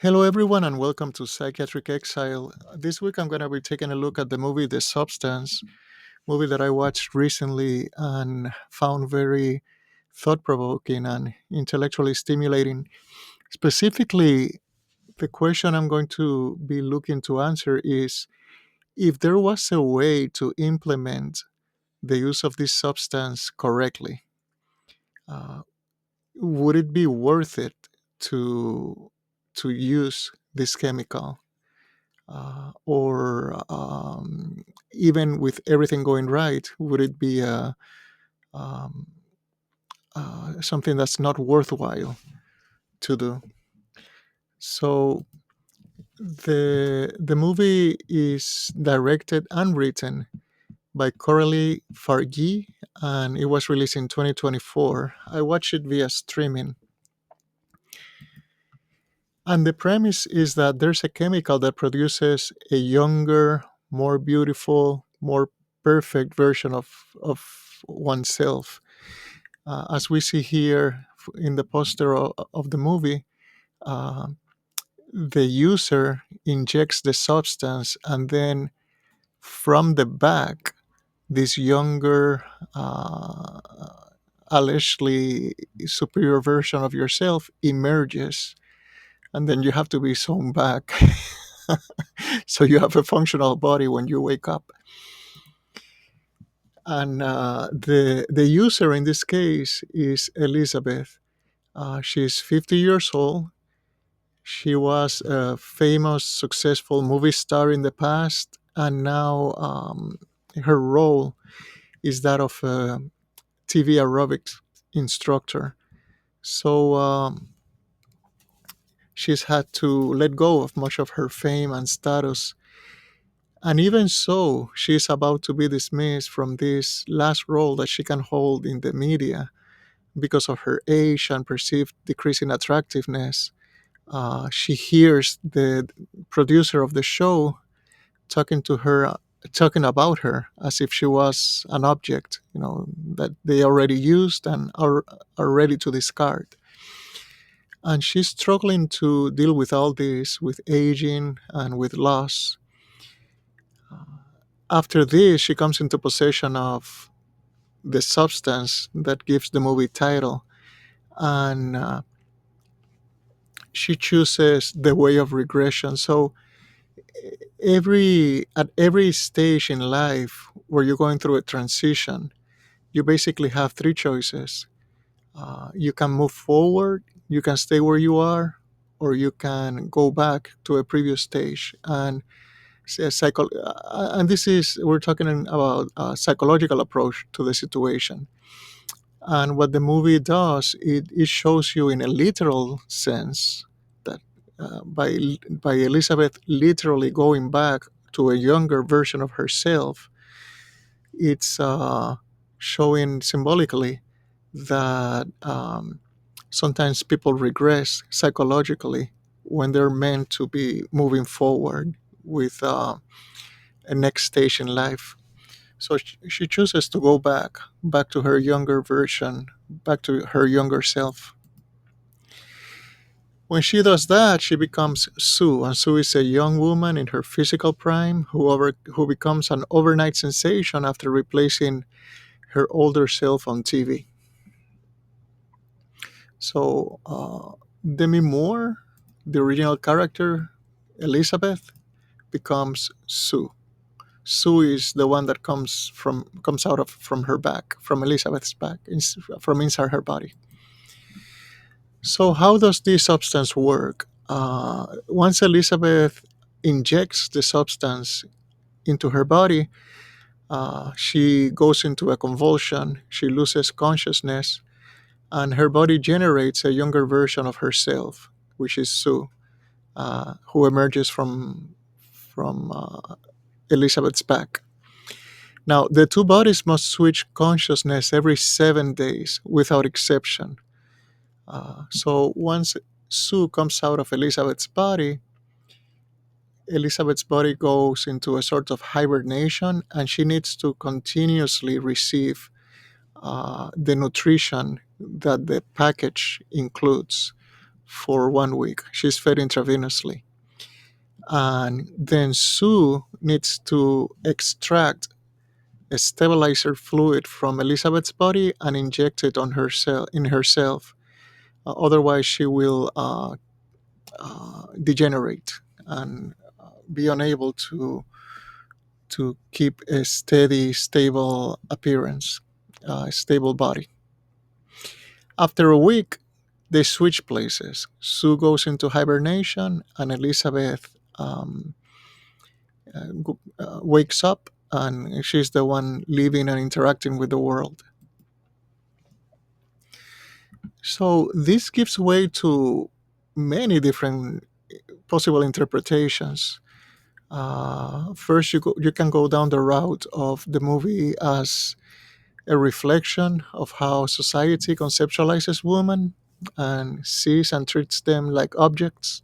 Hello, everyone, and welcome to Psychiatric Exile. This week, I'm going to be taking a look at the movie The Substance, movie that I watched recently and found very thought-provoking and intellectually stimulating. Specifically, the question I'm going to be looking to answer is if there was a way to implement the use of this substance correctly, uh, would it be worth it to use this chemical? Or even with everything going right, would it be um, something that's not worthwhile to do? So the movie is directed and written by Coralie Fargi, and it was released in 2024. I watched it via streaming, and the premise is that there's a chemical that produces a younger, more beautiful, more perfect version of oneself. As we see here in the poster of the movie, uh, the user injects the substance, and then from the back, this younger, uh, allegedly superior version of yourself emerges, and then you have to be sewn back. So you have a functional body when you wake up. And the user in this case is Elisabeth. She's 50 years old. She was a famous, successful movie star in the past, and now her role is that of a TV aerobics instructor. So she's had to let go of much of her fame and status. And even so, she's about to be dismissed from this last role that she can hold in the media because of her age and perceived decrease in attractiveness. She hears the producer of the show talking to her, talking about her as if she was an object, that they already used and are ready to discard. And she's struggling to deal with all this, with aging and with loss. After this, she comes into possession of the substance that gives the movie title, and she chooses the way of regression. So at every stage in life where you're going through a transition, you basically have three choices. You can move forward, you can stay where you are, or you can go back to a previous stage. And this is, we're talking about a psychological approach to the situation. And what the movie does, it shows you in a literal sense that by Elizabeth literally going back to a younger version of herself, it's showing symbolically that sometimes people regress psychologically when they're meant to be moving forward with a next stage in life. So she chooses to go back to her younger version, back to her younger self. When she does that, she becomes Sue, and Sue is a young woman in her physical prime who becomes an overnight sensation after replacing her older self on TV. So Demi Moore, the original character, Elizabeth, becomes Sue. Sue is the one that comes out of from her back, from Elizabeth's back, from inside her body. So how does this substance work? Once Elizabeth injects the substance into her body, she goes into a convulsion. She loses consciousness, and her body generates a younger version of herself, which is Sue, who emerges from Elizabeth's back. Now, the two bodies must switch consciousness every 7 days without exception. So once Sue comes out of Elizabeth's body goes into a sort of hibernation, and she needs to continuously receive the nutrition that the package includes for 1 week. She's fed intravenously. And then Sue needs to extract a stabilizer fluid from Elizabeth's body and inject it on herself in herself. Otherwise, she will degenerate and be unable to keep a steady, stable appearance, stable body. After a week, they switch places. Sue goes into hibernation, and Elizabeth wakes up, and she's the one living and interacting with the world. So this gives way to many different possible interpretations. First, you can go down the route of the movie as a reflection of how society conceptualizes women and sees and treats them like objects.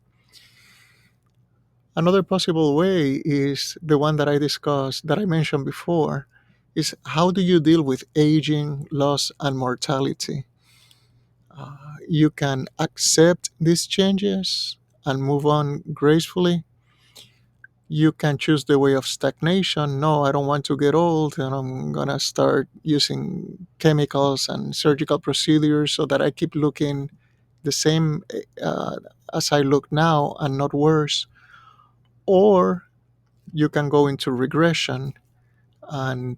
Another possible way is the one that I discussed, that I mentioned before, is how do you deal with aging, loss, and mortality? You can accept these changes and move on gracefully. You can choose the way of stagnation. No, I don't want to get old, and I'm going to start using chemicals and surgical procedures so that I keep looking the same as I look now and not worse. Or you can go into regression, and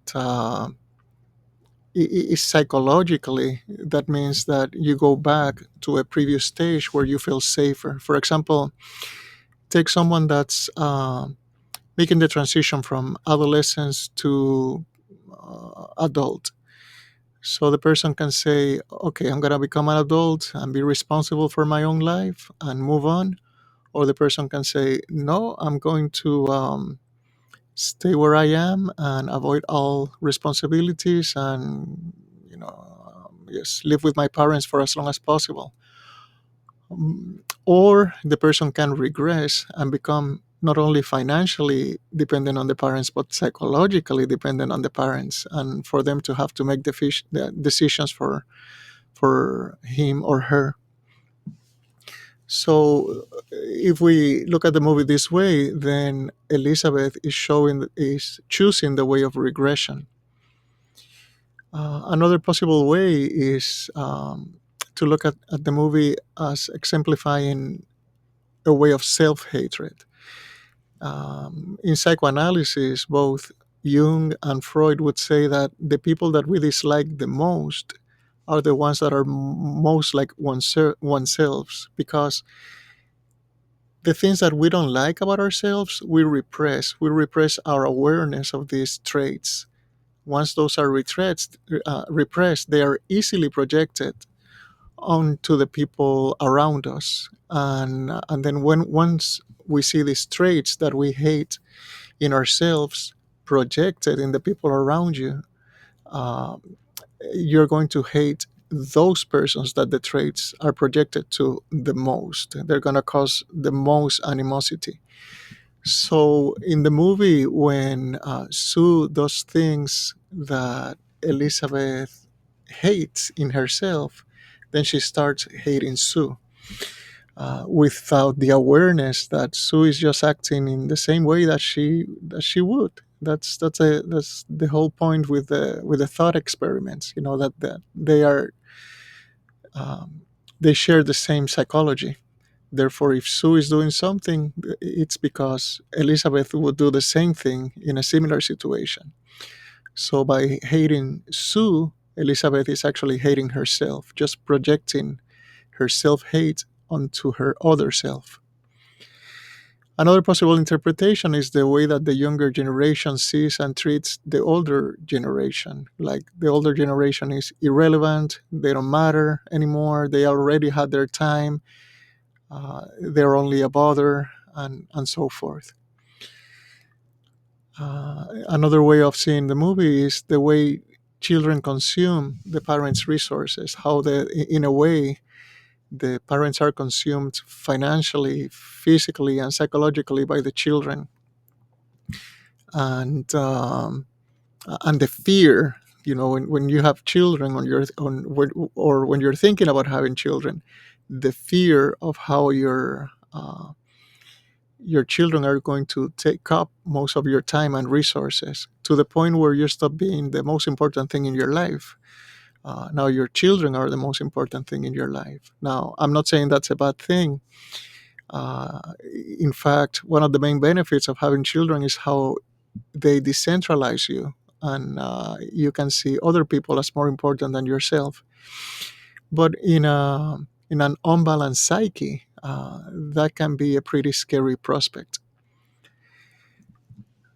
psychologically, that means that you go back to a previous stage where you feel safer. For example, take someone that's making the transition from adolescence to adult. So the person can say, okay, I'm going to become an adult and be responsible for my own life and move on. Or the person can say, no, I'm going to stay where I am and avoid all responsibilities and, just live with my parents for as long as possible. Or the person can regress and become not only financially dependent on the parents, but psychologically dependent on the parents, and for them to have to make the decisions for him or her. So, if we look at the movie this way, then Elizabeth is choosing the way of regression. Another possible way is to look at the movie as exemplifying a way of self-hatred. In psychoanalysis, both Jung and Freud would say that the people that we dislike the most are the ones that are most like oneself, because the things that we don't like about ourselves, we repress. We repress our awareness of these traits. Once those are repressed, they are easily projected onto the people around us. And then once we see these traits that we hate in ourselves projected in the people around you, uh, you're going to hate those persons that the traits are projected to the most. They're going to cause the most animosity. So in the movie, when Sue does things that Elizabeth hates in herself, then she starts hating Sue, without the awareness that Sue is just acting in the same way that she would. That's the whole point with the thought experiments. That um, they share the same psychology. Therefore, if Sue is doing something, it's because Elizabeth would do the same thing in a similar situation. So by hating Sue, Elizabeth is actually hating herself, just projecting her self hate onto her other self. Another possible interpretation is the way that the younger generation sees and treats the older generation. Like the older generation is irrelevant, they don't matter anymore, they already had their time, they're only a bother, and so forth. Another way of seeing the movie is the way children consume the parents' resources, how in a way the parents are consumed financially, physically, and psychologically by the children. And the fear, when you have children or when you're thinking about having children, the fear of how your children are going to take up most of your time and resources, to the point where you stop being the most important thing in your life. Now your children are the most important thing in your life. Now, I'm not saying that's a bad thing. Uh, in fact, one of the main benefits of having children is how they decentralize you, and you can see other people as more important than yourself. But in an unbalanced psyche, that can be a pretty scary prospect.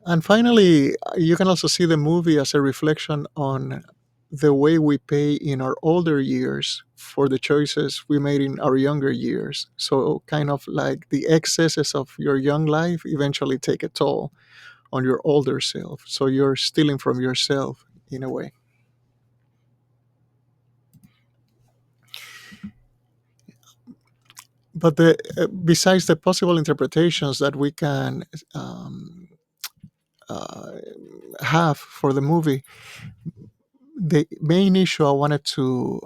And finally, you can also see the movie as a reflection on the way we pay in our older years for the choices we made in our younger years. So, kind of like the excesses of your young life eventually take a toll on your older self. So, you're stealing from yourself in a way. But besides the possible interpretations that we can um, uh, have for the movie, the main issue I wanted to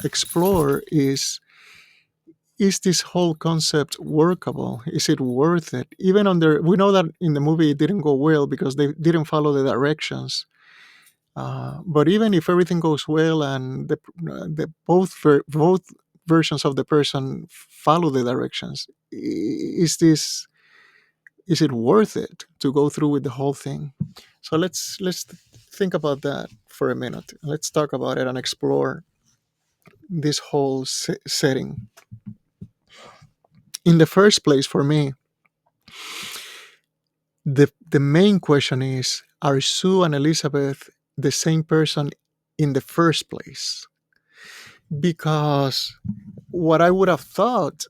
explore is this whole concept workable? Is it worth it? Even under, we know that in the movie it didn't go well because they didn't follow the directions. But even if everything goes well and the both versions of the person follow the directions, is it worth it to go through with the whole thing? So let's think about that for a minute. Let's talk about it and explore this whole setting. In the first place, for me, the main question is: are Sue and Elizabeth the same person in the first place? Because what I would have thought,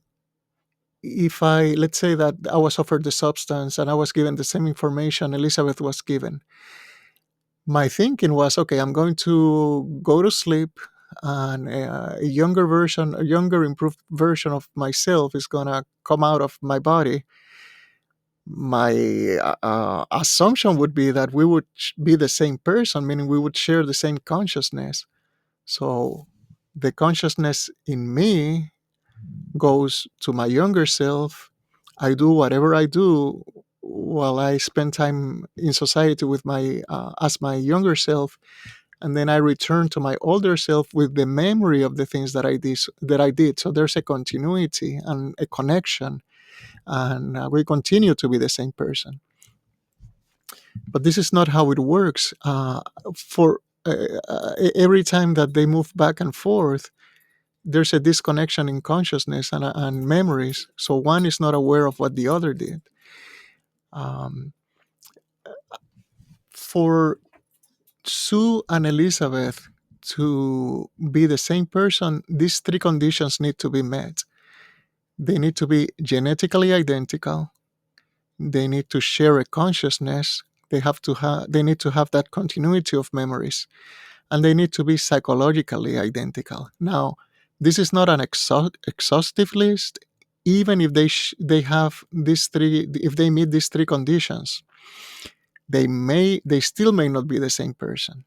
if I, let's say that I was offered the substance and I was given the same information Elizabeth was given, my thinking was, okay, I'm going to go to sleep, and a younger version, a younger, improved version of myself is going to come out of my body. My assumption would be that we would be the same person, meaning we would share the same consciousness. So the consciousness in me goes to my younger self. I do whatever I do while I spend time in society with my as my younger self, and then I return to my older self with the memory of the things that I did. So there's a continuity and a connection, and we continue to be the same person. But this is not how it works. For every time that they move back and forth, there's a disconnection in consciousness and memories. So one is not aware of what the other did. Um, for Sue and Elizabeth to be the same person, these three conditions need to be met. They need to be genetically identical. They need to share a consciousness. They need to have that continuity of memories, and they need to be psychologically identical. Now, this is not an exhaustive list. Even if they have these three, if they meet these three conditions, they still may not be the same person.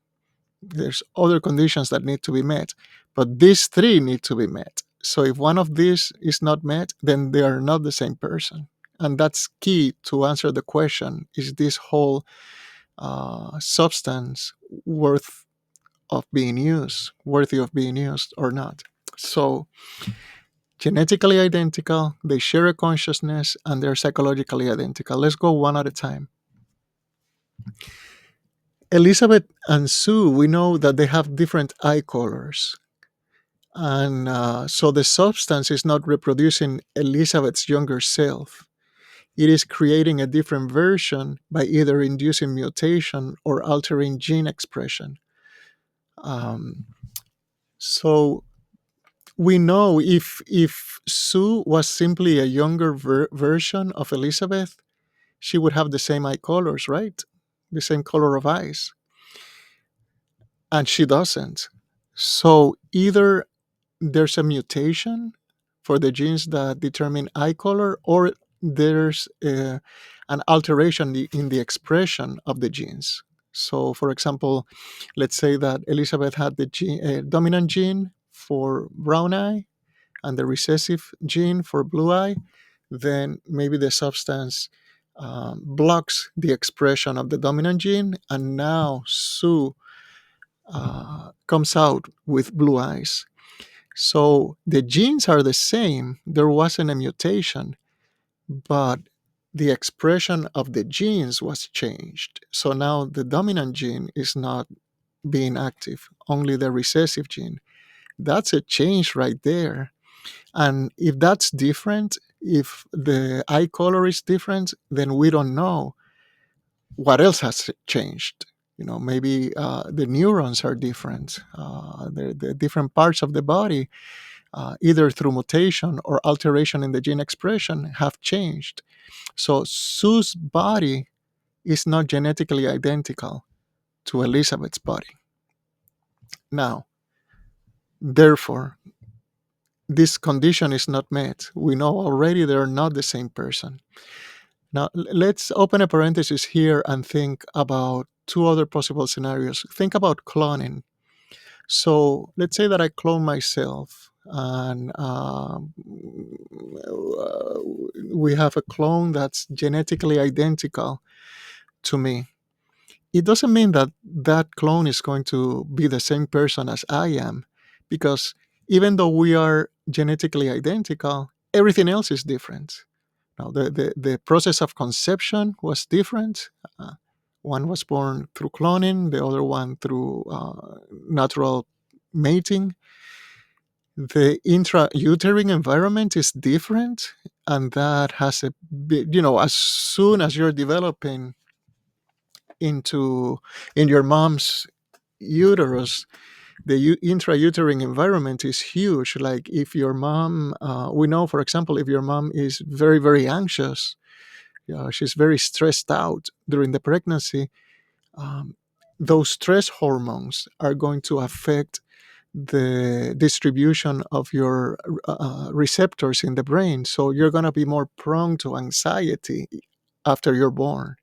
There's other conditions that need to be met, but these three need to be met. So if one of these is not met, then they are not the same person. And that's key to answer the question: is this whole substance worthy of being used or not? So genetically identical, they share a consciousness, and they're psychologically identical. Let's go one at a time. Elizabeth and Sue, we know that they have different eye colors. And so the substance is not reproducing Elizabeth's younger self. It is creating a different version by either inducing mutation or altering gene expression. Um, so we know if Sue was simply a younger version of Elizabeth, she would have the same eye colors, right? The same color of eyes, and she doesn't. So either there's a mutation for the genes that determine eye color, or there's an alteration in the expression of the genes. So, for example, let's say that Elizabeth had the dominant gene for brown eye, and the recessive gene for blue eye, then maybe the substance blocks the expression of the dominant gene, and now Sue comes out with blue eyes. So the genes are the same. There wasn't a mutation, but the expression of the genes was changed. So now the dominant gene is not being active, only the recessive gene. That's a change right there. And if that's different, if the eye color is different, then we don't know what else has changed. Maybe the neurons are different. The different parts of the body, either through mutation or alteration in the gene expression, have changed. So Sue's body is not genetically identical to Elisabeth's body. Now, therefore, this condition is not met. We know already they're not the same person. Now, let's open a parenthesis here and think about two other possible scenarios. Think about cloning. So, let's say that I clone myself, and we have a clone that's genetically identical to me. It doesn't mean that that clone is going to be the same person as I am, because even though we are genetically identical, everything else is different. Now, the process of conception was different. One was born through cloning, the other one through natural mating. The intrauterine environment is different, and that has a big, as soon as you're developing into in your mom's uterus, the intrauterine environment is huge. Like if your mom, we know, for example, if your mom is very, very anxious, she's very stressed out during the pregnancy, um, those stress hormones are going to affect the distribution of your receptors in the brain. So you're going to be more prone to anxiety after you're born.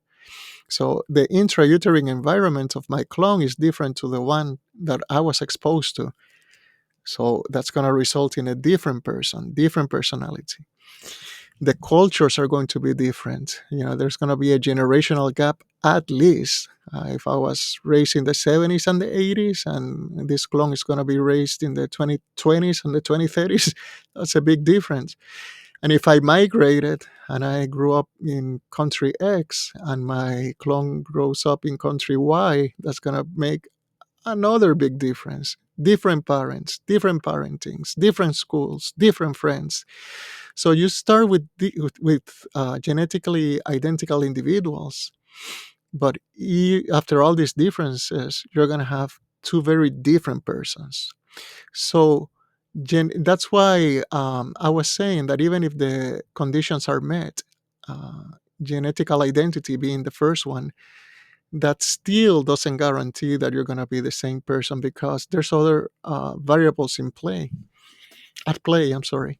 So the intrauterine environment of my clone is different to the one that I was exposed to. So that's going to result in a different person, different personality. The cultures are going to be different. There's going to be a generational gap at least. If I was raised in the 70s and the 80s, and this clone is going to be raised in the 2020s and the 2030s, that's a big difference. And if I migrated and I grew up in country X and my clone grows up in country Y, that's going to make another big difference. Different parents, different parentings, different schools, different friends. So you start with genetically identical individuals, but after all these differences, you're going to have two very different persons. So that's why I was saying that even if the conditions are met, uh, genetical identity being the first one, that still doesn't guarantee that you're going to be the same person, because there's other variables at play. I'm sorry.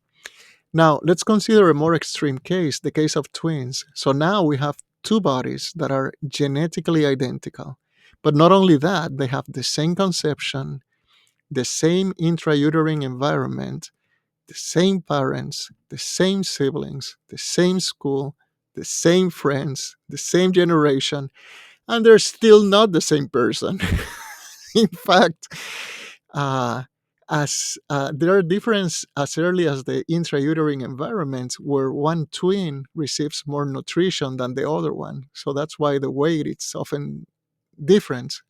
Now, let's consider a more extreme case, the case of twins. So now we have two bodies that are genetically identical. But not only that, they have the same conception, the same intrauterine environment, the same parents, the same siblings, the same school, the same friends, the same generation, and they're still not the same person. In fact, uh, as there are differences as early as the intrauterine environment, where one twin receives more nutrition than the other one. So that's why the weight is often different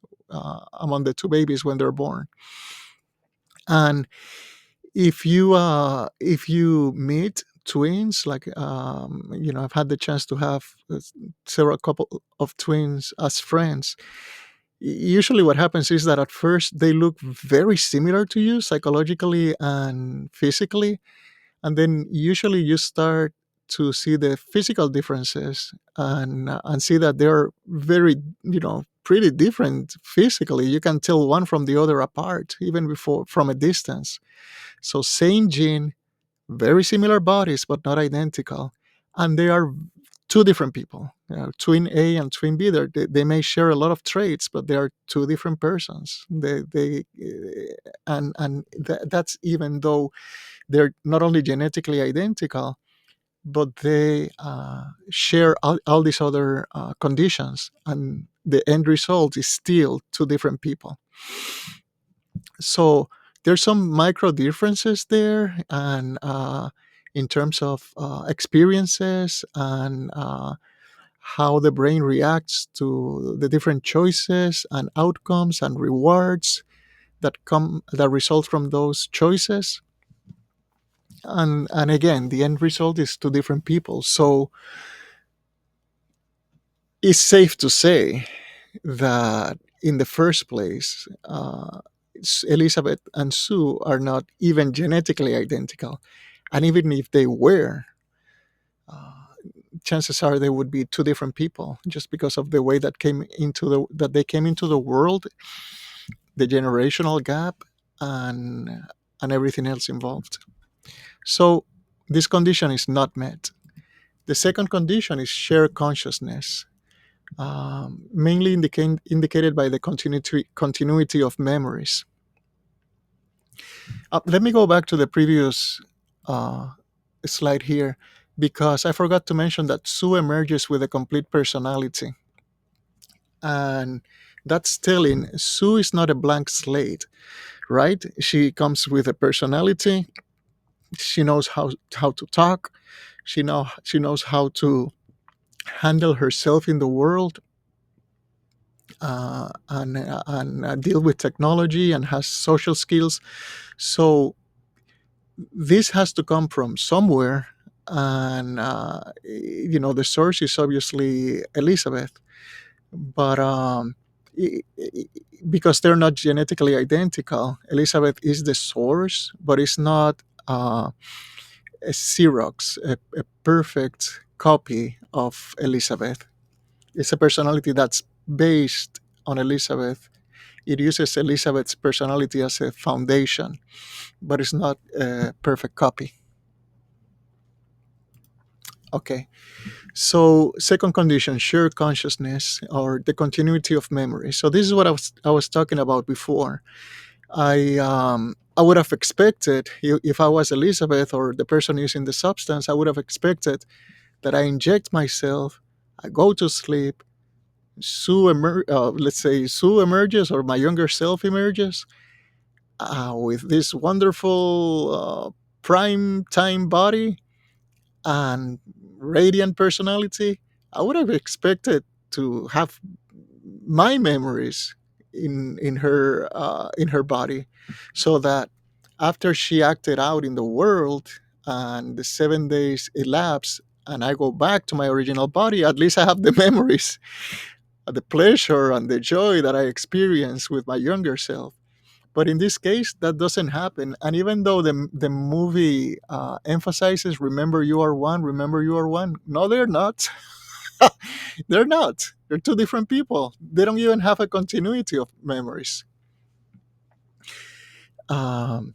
among the two babies when they're born. And if you meet twins, like I've had the chance to have several couple of twins as friends. Usually what happens is that at first they look very similar to you psychologically and physically, and then usually you start to see the physical differences, and see that they're very, pretty different physically. You can tell one from the other apart even before from a distance. So same gene, very similar bodies, but not identical. And they are two different people. Twin A and twin B. They may share a lot of traits, but they are two different persons. That's even though They're not only genetically identical, but they share all these other conditions, and the end result is still two different people. So there's some micro differences there, and in terms of experiences and how the brain reacts to the different choices and outcomes and rewards that result from those choices. And again, the end result is two different people. So it's safe to say that in the first place, Elizabeth and Sue are not even genetically identical. And even if they were, uh, chances are they would be two different people, just because of the way that they came into the world, the generational gap, and and everything else involved. So this condition is not met. The second condition is shared consciousness, mainly indicated by the continuity of memories. Let me go back to the previous uh, slide here, because I forgot to mention that Sue emerges with a complete personality. And that's telling Sue is not a blank slate, right? She comes with a personality. She knows how to talk. She knows how to handle herself in the world, and deal with technology, and has social skills. So this has to come from somewhere, and the source is obviously Elizabeth, but because they're not genetically identical, Elizabeth is the source, but it's not a Xerox, a perfect copy of Elizabeth. It's a personality that's based on Elizabeth. It uses Elizabeth's personality as a foundation, but it's not a perfect copy. Okay. So, second condition, shared consciousness, or the continuity of memory. So this is what I was talking about before. I would have expected, if I was Elizabeth or the person using the substance, I would have expected that I inject myself, I go to sleep, let's say Sue emerges, or my younger self emerges, with this wonderful prime time body and radiant personality. I would have expected to have my memories in her body, so that after she acted out in the world and the 7 days elapse and I go back to my original body, at least I have the memories, the pleasure and the joy that I experienced with my younger self. But in this case, that doesn't happen. And even though the movie emphasizes, remember you are one, no, they're not. They're not. They're two different people. They don't even have a continuity of memories. Um,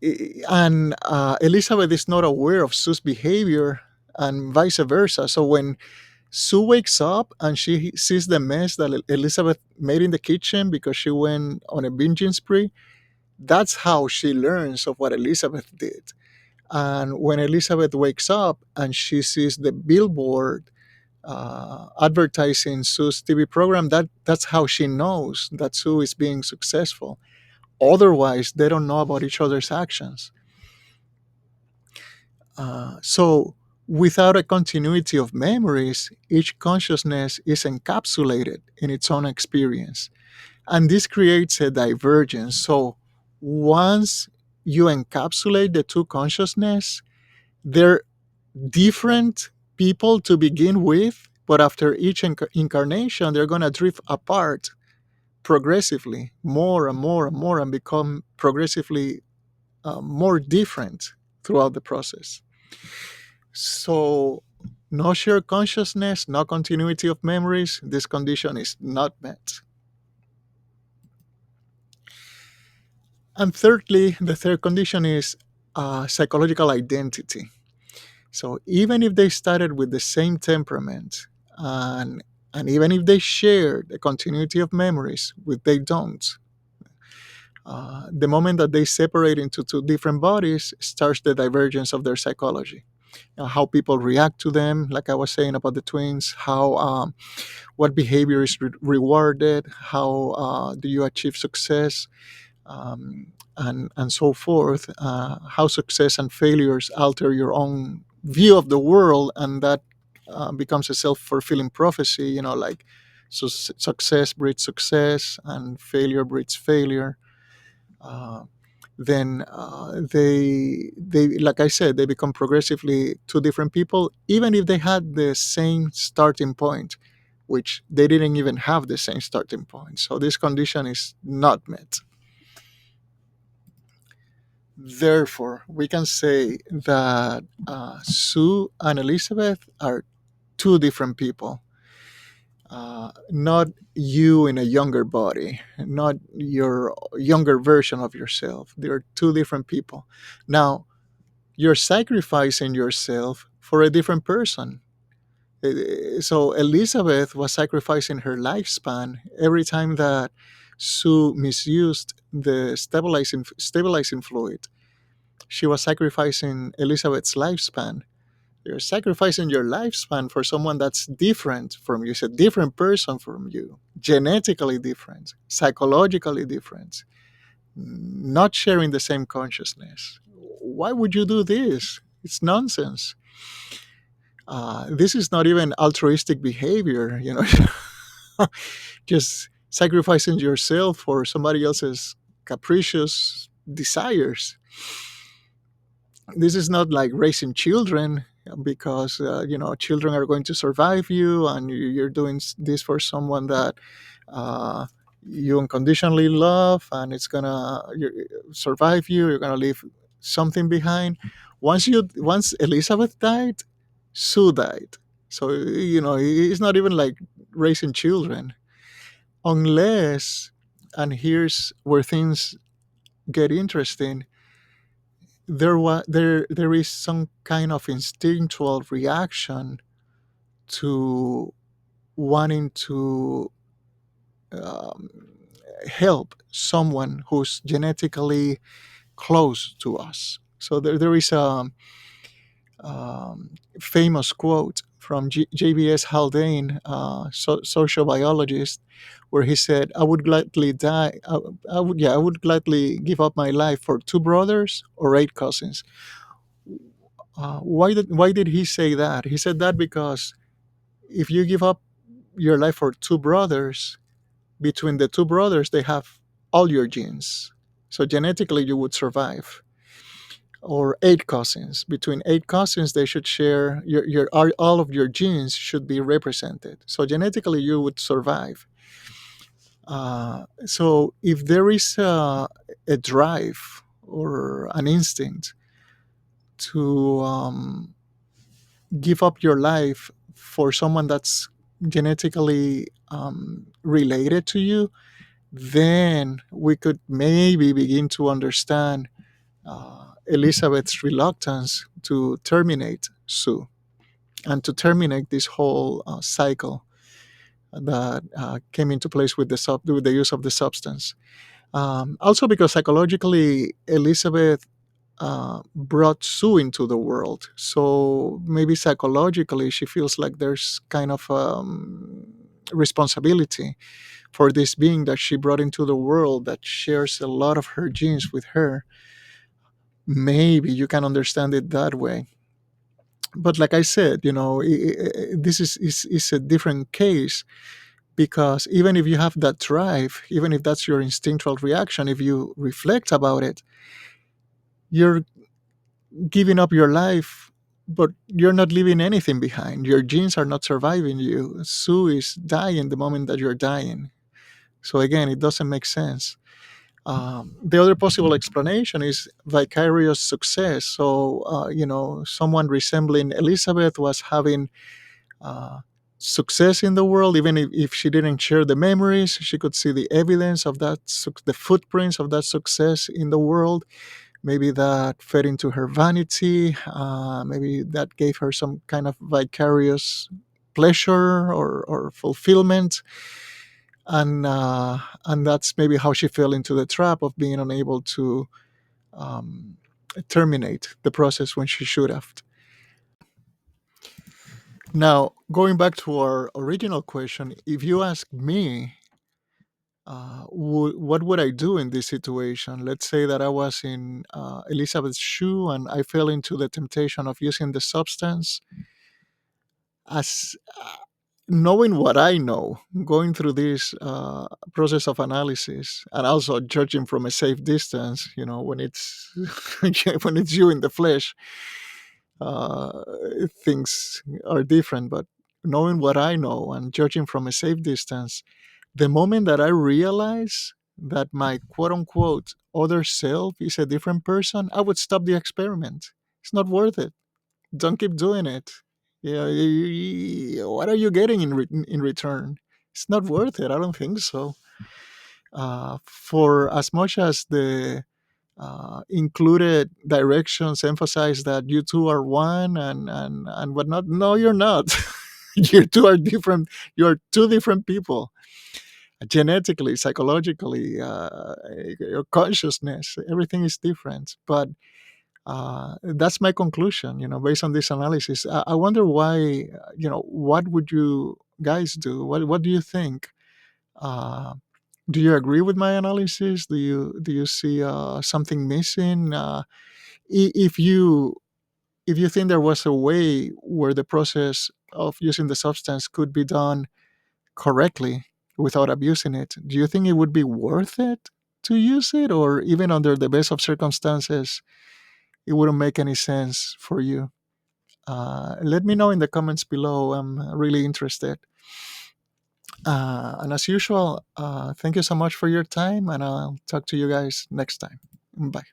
and Elizabeth is not aware of Sue's behavior, and vice versa. So when Sue wakes up and she sees the mess that Elizabeth made in the kitchen because she went on a binging spree, that's how she learns of what Elizabeth did. And when Elizabeth wakes up and she sees the billboard advertising Sue's TV program, that's how she knows that Sue is being successful. Otherwise, they don't know about each other's actions. So, without a continuity of memories, each consciousness is encapsulated in its own experience. And this creates a divergence. So, once you encapsulate the two consciousness, they're different people to begin with, but after each incarnation, they're going to drift apart progressively, more and more and more, and become progressively more different throughout the process. So, no shared consciousness, no continuity of memories, this condition is not met. And thirdly, the third condition is psychological identity. So, even if they started with the same temperament, and, and even if they share the continuity of memories, which they don't, The moment that they separate into two different bodies starts the divergence of their psychology. How people react to them, like I was saying about the twins, how what behavior is rewarded, how do you achieve success, and so forth, how success and failures alter your own view of the world, and that becomes a self-fulfilling prophecy, like, so success breeds success and failure breeds failure. uh, then they like I said, they become progressively two different people, even if they had the same starting point, which they didn't even have the same starting point. So this condition is not met. Therefore, we can say that Sue and Elizabeth are two different people, not you in a younger body, not your younger version of yourself. They're two different people. Now, you're sacrificing yourself for a different person. So Elizabeth was sacrificing her lifespan every time that Sue misused the stabilizing fluid. She was sacrificing Elizabeth's lifespan. You're sacrificing your lifespan for someone that's different from you. It's a different person from you, genetically different, psychologically different, not sharing the same consciousness. Why would you do this? It's nonsense. This is not even altruistic behavior, just sacrificing yourself for somebody else's capricious desires. This is not like raising children, because children are going to survive you, and you're doing this for someone that uh, you unconditionally love, and it's gonna survive you. You're gonna leave something behind. Once Elizabeth died, Sue died. So it's not even like raising children, unless, and here's where things get interesting, there is some kind of instinctual reaction to wanting to um, help someone who's genetically close to us. So there is a famous quote from JBS Haldane, social biologist, where he said, "I would gladly die. I would gladly give up my life for two brothers or eight cousins." Why did he say that? He said that because if you give up your life for two brothers, between the two brothers they have all your genes, so genetically you would survive. Or eight cousins, between eight cousins they should share all of your genes should be represented, so genetically you would survive. So if there is a drive or an instinct to give up your life for someone that's genetically related to you, then we could maybe begin to understand Elizabeth's reluctance to terminate Sue and to terminate this whole cycle that came into place with the use of the substance. Also, because psychologically, Elizabeth brought Sue into the world. So maybe psychologically, she feels like there's kind of responsibility for this being that she brought into the world that shares a lot of her genes with her. Maybe you can understand it that way. But like I said, this is a different case, because even if you have that drive, even if that's your instinctual reaction, if you reflect about it, you're giving up your life, but you're not leaving anything behind. Your genes are not surviving you. Sue is dying the moment that you're dying. So again, it doesn't make sense. The other possible explanation is vicarious success. So, someone resembling Elizabeth was having uh, success in the world, even if she didn't share the memories, she could see the evidence of that, the footprints of that success in the world. Maybe that fed into her vanity. Maybe that gave her some kind of vicarious pleasure or fulfillment. and that's maybe how she fell into the trap of being unable to um, terminate the process when she should have. Now, going back to our original question, if you ask me, what would I do in this situation? Let's say that I was in Elizabeth's shoe and I fell into the temptation of using the substance. As knowing what I know, going through this process of analysis, and also judging from a safe distance, when it's when it's you in the flesh, uh, things are different. But knowing what I know and judging from a safe distance, the moment that I realize that my quote unquote other self is a different person, I would stop the experiment. It's not worth it. Don't keep doing it. Yeah, what are you getting in return? It's not worth it. I don't think so. For as much as the included directions emphasize that you two are one and whatnot, no, you're not. You two are different. You are two different people, genetically, psychologically, your consciousness. Everything is different. But that's my conclusion, based on this analysis. I wonder why, what would you guys do? What do you think? Uh, do you agree with my analysis? Do you see something missing? If you think there was a way where the process of using the substance could be done correctly without abusing it, do you think it would be worth it to use it, or even under the best of circumstances, it wouldn't make any sense for you? Let me know in the comments below. I'm really interested. And as usual, thank you so much for your time, and I'll talk to you guys next time. Bye.